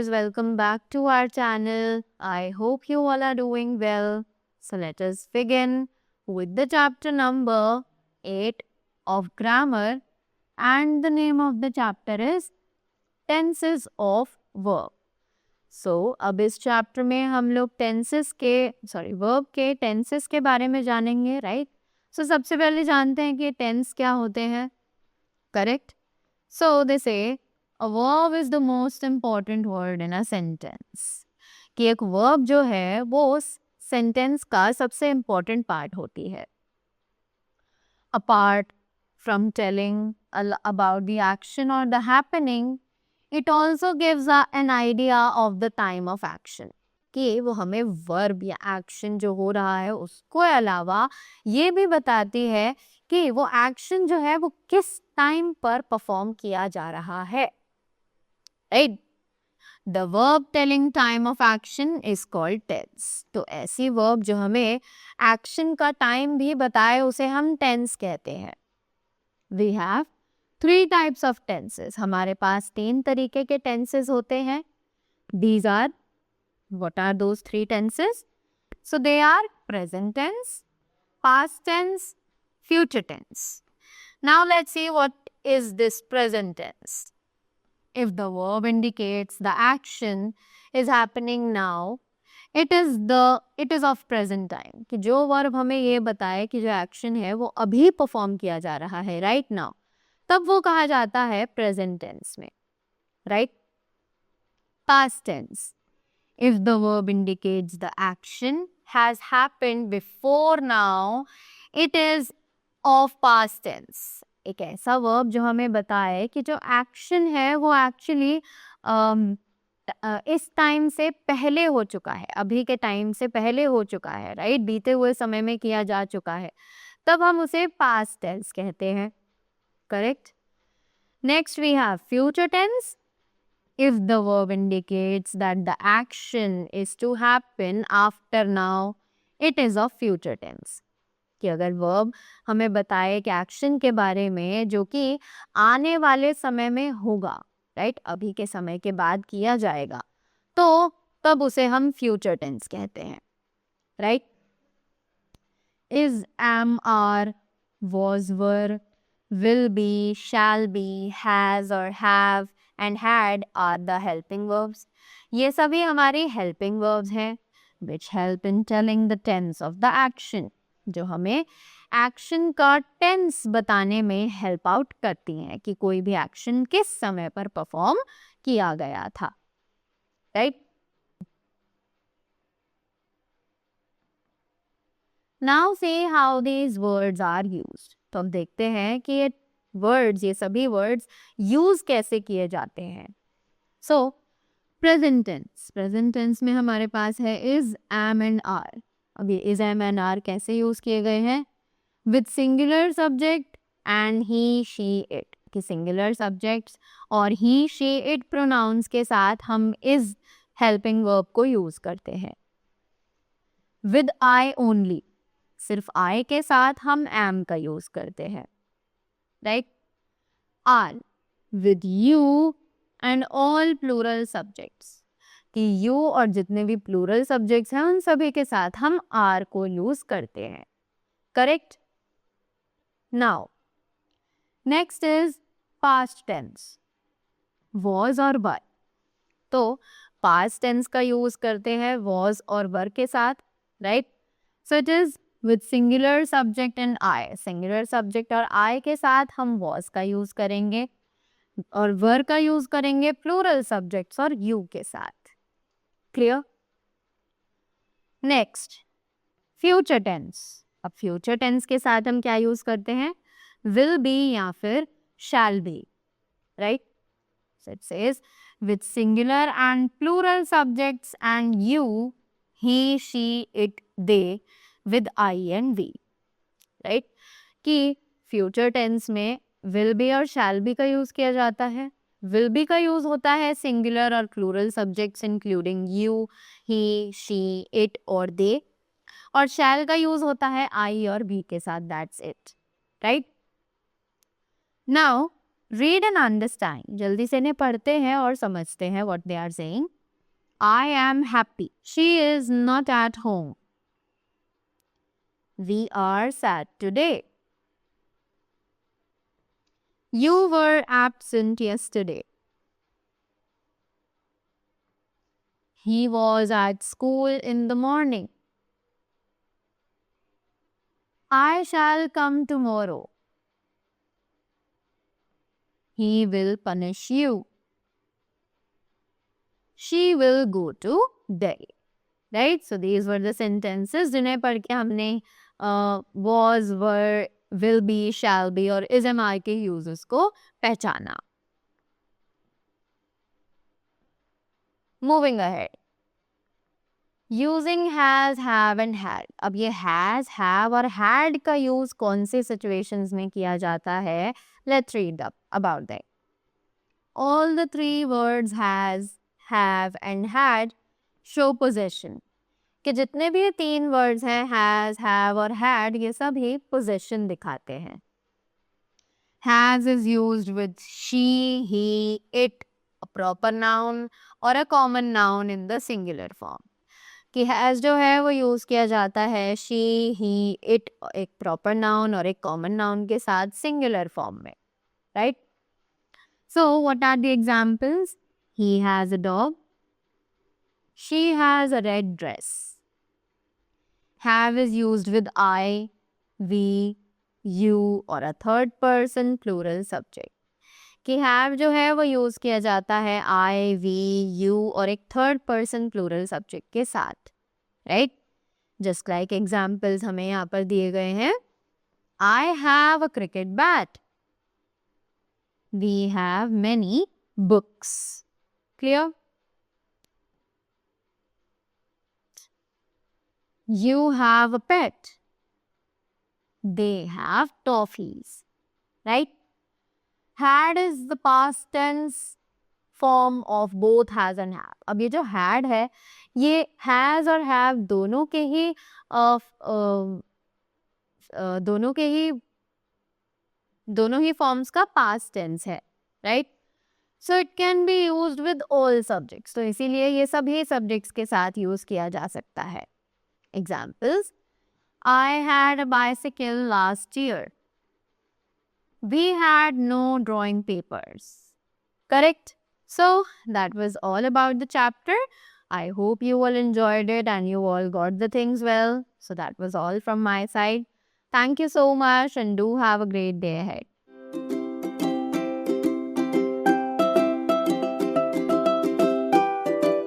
viewers, welcome back to our channel. I hope you all are doing well. So let us begin with the chapter number 8 of grammar, and the name of the chapter is tenses of verb. So अब इस chapter में हम लोग verb के tenses के बारे में जानेंगे, राइट? सो सबसे पहले जानते हैं कि टेंस क्या होते हैं, करेक्ट? सो दे से a verb is the most important word in a sentence. कि एक verb जो है वो सेंटेंस का सबसे इम्पोर्टेंट पार्ट होती है. Apart from telling about the action or the happening, it also gives an idea of the time of action. कि वो हमें वर्ब या एक्शन जो हो रहा है उसको अलावा ये भी बताती है कि वो एक्शन जो है वो किस टाइम पर परफॉर्म किया जा रहा है, right? The verb telling time of action is called tense. तो ऐसी वर्ब जो हमें एक्शन का टाइम भी बताए उसे हम टेंस कहते हैं. We have 3 types of tenses. हमारे पास 3 तरीके के टेंसेस होते हैं. These are, what are those 3 tenses? So they are present tense, past tense, future tense. Now let's see what is this present tense. If the verb indicates the action is happening now, it is of present time. कि जो verb हमें ये बताए कि जो action है वो अभी perform किया जा रहा है right now, तब वो कहा जाता है present tense में, right? Past tense. If the verb indicates the action has happened before now, it is of past tense. एक ऐसा वर्ब जो हमें बताए कि जो एक्शन है वो एक्चुअली इस टाइम से पहले हो चुका है, अभी के टाइम से पहले हो चुका है, राइट? बीते हुए समय में किया जा चुका है, तब हम उसे पास्ट टेंस कहते हैं, correct? Next we have future tense. If the verb indicates that the action is to happen after now, it is of future tense. कि अगर वर्ब हमें बताए कि एक्शन के बारे में जो कि आने वाले समय में होगा, राइट? अभी के समय के बाद किया जाएगा, तो तब उसे हम फ्यूचर टेंस कहते हैं, right? Is, am, are, was, were, will be, shall be, has or have and had are the helping verbs. ये सभी हमारी helping verbs हैं which help in telling the tense of the action. जो हमें action का tense बताने में help out करती हैं कि कोई भी एक्शन किस समय पर परफॉर्म किया गया था, right? Now see how these words are used. तो हम देखते हैं कि ये सभी वर्ड्स यूज कैसे किए जाते हैं. सो प्रेजेंट टेंस में हमारे पास है इज, एम एंड आर. अब ये इज, एम एंड आर कैसे यूज किए गए हैं? With singular subject and he, she, it. कि सिंगुलर सब्जेक्ट्स और ही, शी, इट प्रोनाउंस के साथ हम इज हेल्पिंग वर्ब को यूज करते हैं. विद आई ओनली, सिर्फ आई के साथ हम एम का यूज करते हैं, right? Are with you and all plural subjects. कि यू और जितने भी प्लूरल सब्जेक्ट्स हैं उन सभी के साथ हम आर को यूज करते हैं, correct? Now next is past tense. Was और वर. तो पास्ट टेंस का यूज करते हैं वॉज और वर के साथ, right? So it is with singular subject and I. Singular subject और आई के साथ हम वॉज का यूज करेंगे और वर का यूज करेंगे प्लूरल सब्जेक्ट्स और यू के साथ. क्लियर? Next future tense. अब फ्यूचर टेंस के साथ हम क्या यूज करते हैं? विल बी या फिर shall be, right? So it says with singular and plural subjects and you, he, she, it, they with I and we, right? कि फ्यूचर टेंस में विल बी और शैल बी का use किया जाता है. Will be का use होता है सिंगुलर और plural subjects including you, he, she, it और दे. और शैल का यूज होता है आई और बी के साथ. That's it, right? Now read and understand, जल्दी से इन्हें पढ़ते हैं और समझते हैं what they are saying. I am happy. She is not at home. We are sad today. You were absent yesterday. He was at school in the morning. I shall come tomorrow. He will punish you. She will go to Delhi. Right? So these were the sentences जिन्हें पढ़ के हमने was, were, will be, shall be और is, am, are के uses को पहचाना. Moving ahead. Using has, have and had. अब ये has, have और had का use कौन से situations में किया जाता है? Let's read up about that. All the three words has, have and had show possession. कि जितने भी ये तीन words हैं has, have और had ये सभी possession दिखाते हैं. Has is used with she, he, it, a proper noun or a common noun in the singular form. कि हैज़ जो है वो यूज़ किया जाता है शी, ही, इट एक प्रॉपर नाउन और एक कॉमन नाउन के साथ सिंगुलर फॉर्म में, right. So what are the examples? He has a dog, she has a red dress. Have is used with I, we, you और a third person plural subject. कि have जो है वो use किया जाता है आई, we, you और एक थर्ड पर्सन प्लूरल सब्जेक्ट के साथ, राइट. जस्ट लाइक एग्जाम्पल्स हमें यहाँ पर दिए गए हैं. I have a cricket bat. We have many books. Clear? You have a pet. They have toffees. Right. Had is the past tense form of both has and have. अब ये जो had है ये has और have दोनों के ही दोनों ही forms का past tense है, right? So it can be used with all subjects. तो इसीलिए ये सभी subjects के साथ use किया जा सकता है. Examples: I had a bicycle last year. We had no drawing papers. Correct? So that was all about the chapter. I hope you all enjoyed it and you all got the things well. So that was all from my side. Thank you so much and do have a great day ahead.